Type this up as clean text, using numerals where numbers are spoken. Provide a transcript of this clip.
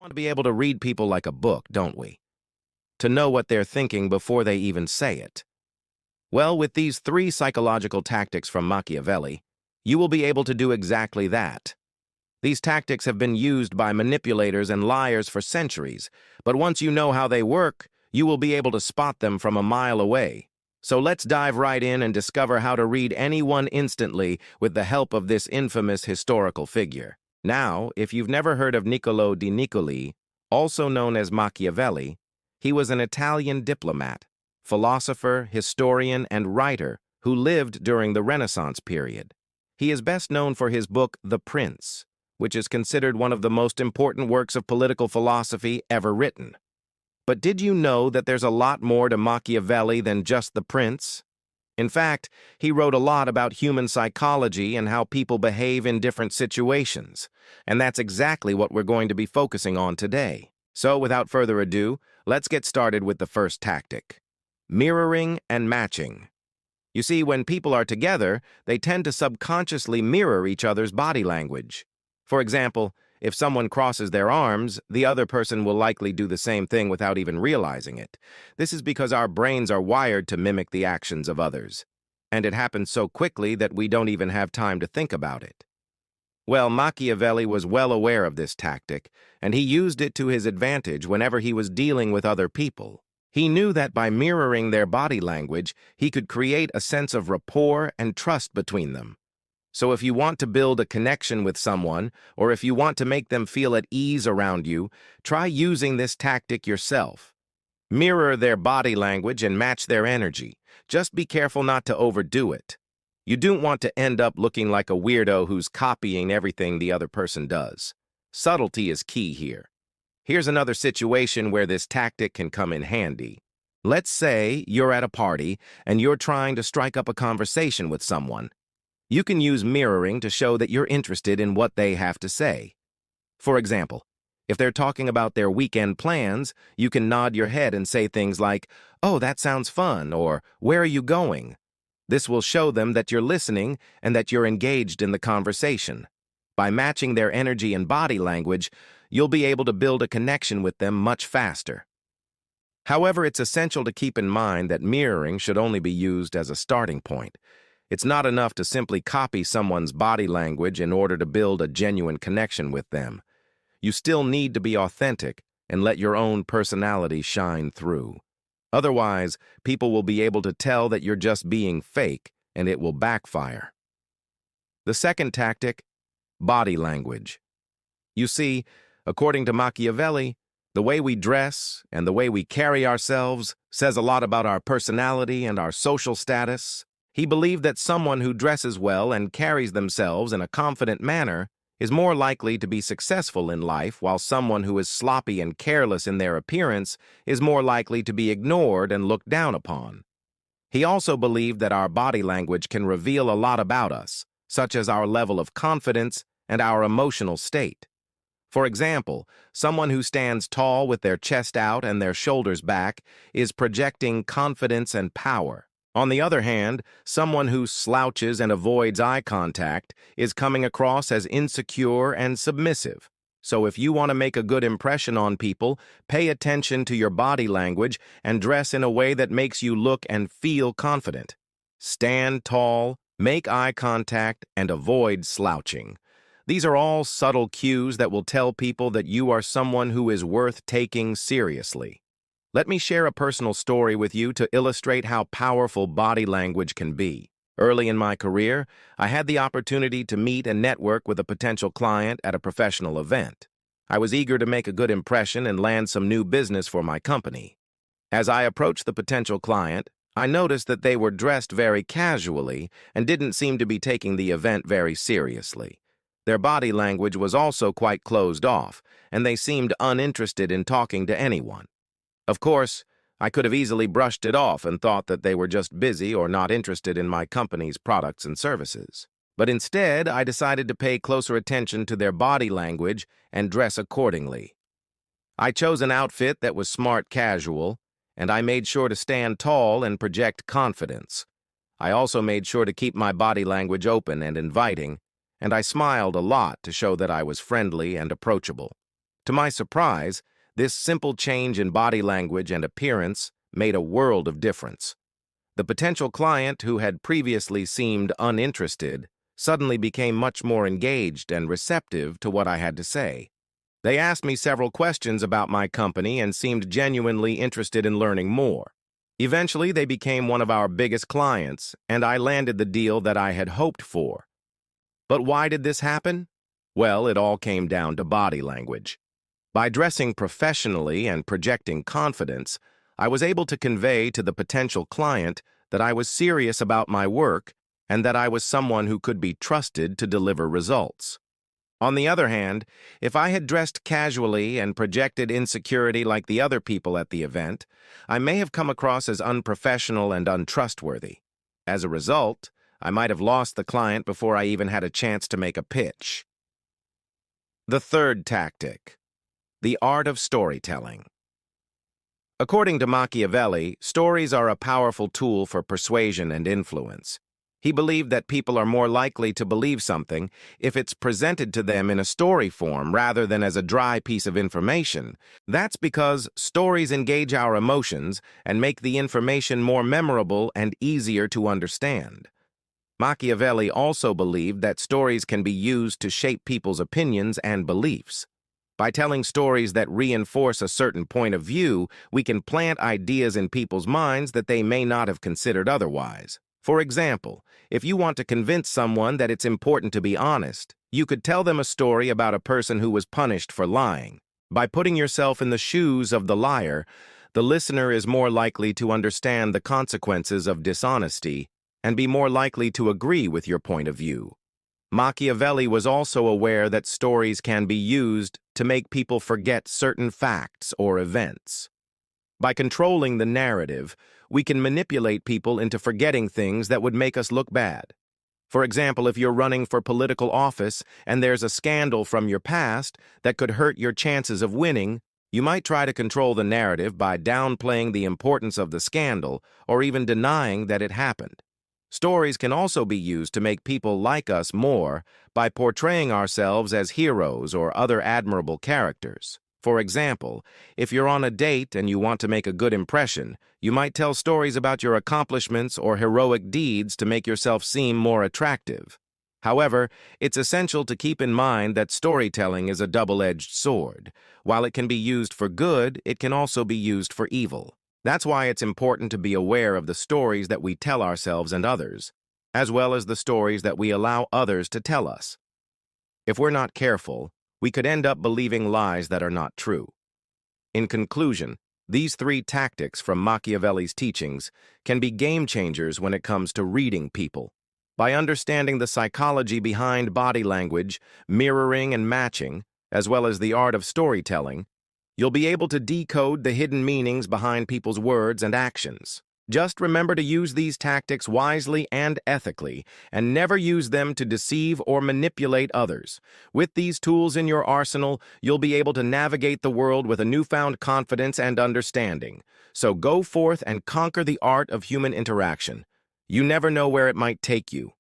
Want to be able to read people like a book, don't we? To know what they're thinking before they even say it. Well, with these three psychological tactics from Machiavelli, you will be able to do exactly that. These tactics have been used by manipulators and liars for centuries, but once you know how they work, you will be able to spot them from a mile away. So let's dive right in and discover how to read anyone instantly with the help of this infamous historical figure. Now, if you've never heard of Niccolò di Niccoli, also known as Machiavelli, he was an Italian diplomat, philosopher, historian, and writer who lived during the Renaissance period. He is best known for his book, The Prince, which is considered one of the most important works of political philosophy ever written. But did you know that there's a lot more to Machiavelli than just The Prince? In fact, he wrote a lot about human psychology and how people behave in different situations, and that's exactly what we're going to be focusing on today. So, without further ado, let's get started with the first tactic: mirroring and matching. You see, when people are together, they tend to subconsciously mirror each other's body language. For example, if someone crosses their arms, the other person will likely do the same thing without even realizing it. This is because our brains are wired to mimic the actions of others, and it happens so quickly that we don't even have time to think about it. Well, Machiavelli was well aware of this tactic, and he used it to his advantage whenever he was dealing with other people. He knew that by mirroring their body language, he could create a sense of rapport and trust between them. So if you want to build a connection with someone, or if you want to make them feel at ease around you, try using this tactic yourself. Mirror their body language and match their energy. Just be careful not to overdo it. You don't want to end up looking like a weirdo who's copying everything the other person does. Subtlety is key here. Here's another situation where this tactic can come in handy. Let's say you're at a party and you're trying to strike up a conversation with someone. You can use mirroring to show that you're interested in what they have to say. For example, if they're talking about their weekend plans, you can nod your head and say things like, "Oh, that sounds fun," or "Where are you going?" This will show them that you're listening and that you're engaged in the conversation. By matching their energy and body language, you'll be able to build a connection with them much faster. However, it's essential to keep in mind that mirroring should only be used as a starting point. It's not enough to simply copy someone's body language in order to build a genuine connection with them. You still need to be authentic and let your own personality shine through. Otherwise, people will be able to tell that you're just being fake, and it will backfire. The second tactic: body language. You see, according to Machiavelli, the way we dress and the way we carry ourselves says a lot about our personality and our social status. He believed that someone who dresses well and carries themselves in a confident manner is more likely to be successful in life, while someone who is sloppy and careless in their appearance is more likely to be ignored and looked down upon. He also believed that our body language can reveal a lot about us, such as our level of confidence and our emotional state. For example, someone who stands tall with their chest out and their shoulders back is projecting confidence and power. On the other hand, someone who slouches and avoids eye contact is coming across as insecure and submissive. So if you want to make a good impression on people, pay attention to your body language and dress in a way that makes you look and feel confident. Stand tall, make eye contact, and avoid slouching. These are all subtle cues that will tell people that you are someone who is worth taking seriously. Let me share a personal story with you to illustrate how powerful body language can be. Early in my career, I had the opportunity to meet and network with a potential client at a professional event. I was eager to make a good impression and land some new business for my company. As I approached the potential client, I noticed that they were dressed very casually and didn't seem to be taking the event very seriously. Their body language was also quite closed off, and they seemed uninterested in talking to anyone. Of course, I could have easily brushed it off and thought that they were just busy or not interested in my company's products and services. But instead, I decided to pay closer attention to their body language and dress accordingly. I chose an outfit that was smart casual, and I made sure to stand tall and project confidence. I also made sure to keep my body language open and inviting, and I smiled a lot to show that I was friendly and approachable. To my surprise, this simple change in body language and appearance made a world of difference. The potential client, who had previously seemed uninterested, suddenly became much more engaged and receptive to what I had to say. They asked me several questions about my company and seemed genuinely interested in learning more. Eventually, they became one of our biggest clients, and I landed the deal that I had hoped for. But why did this happen? Well, it all came down to body language. By dressing professionally and projecting confidence, I was able to convey to the potential client that I was serious about my work and that I was someone who could be trusted to deliver results. On the other hand, if I had dressed casually and projected insecurity like the other people at the event, I may have come across as unprofessional and untrustworthy. As a result, I might have lost the client before I even had a chance to make a pitch. The third tactic: the art of storytelling. According to Machiavelli, stories are a powerful tool for persuasion and influence. He believed that people are more likely to believe something if it's presented to them in a story form rather than as a dry piece of information. That's because stories engage our emotions and make the information more memorable and easier to understand. Machiavelli also believed that stories can be used to shape people's opinions and beliefs. By telling stories that reinforce a certain point of view, we can plant ideas in people's minds that they may not have considered otherwise. For example, if you want to convince someone that it's important to be honest, you could tell them a story about a person who was punished for lying. By putting yourself in the shoes of the liar, the listener is more likely to understand the consequences of dishonesty and be more likely to agree with your point of view. Machiavelli was also aware that stories can be used to make people forget certain facts or events. By controlling the narrative, we can manipulate people into forgetting things that would make us look bad. For example, if you're running for political office and there's a scandal from your past that could hurt your chances of winning, you might try to control the narrative by downplaying the importance of the scandal or even denying that it happened. Stories can also be used to make people like us more by portraying ourselves as heroes or other admirable characters. For example, if you're on a date and you want to make a good impression, you might tell stories about your accomplishments or heroic deeds to make yourself seem more attractive. However, it's essential to keep in mind that storytelling is a double-edged sword. While it can be used for good, it can also be used for evil. That's why it's important to be aware of the stories that we tell ourselves and others, as well as the stories that we allow others to tell us. If we're not careful, we could end up believing lies that are not true. In conclusion, these three tactics from Machiavelli's teachings can be game changers when it comes to reading people. By understanding the psychology behind body language, mirroring and matching, as well as the art of storytelling, you'll be able to decode the hidden meanings behind people's words and actions. Just remember to use these tactics wisely and ethically, and never use them to deceive or manipulate others. With these tools in your arsenal, you'll be able to navigate the world with a newfound confidence and understanding. So go forth and conquer the art of human interaction. You never know where it might take you.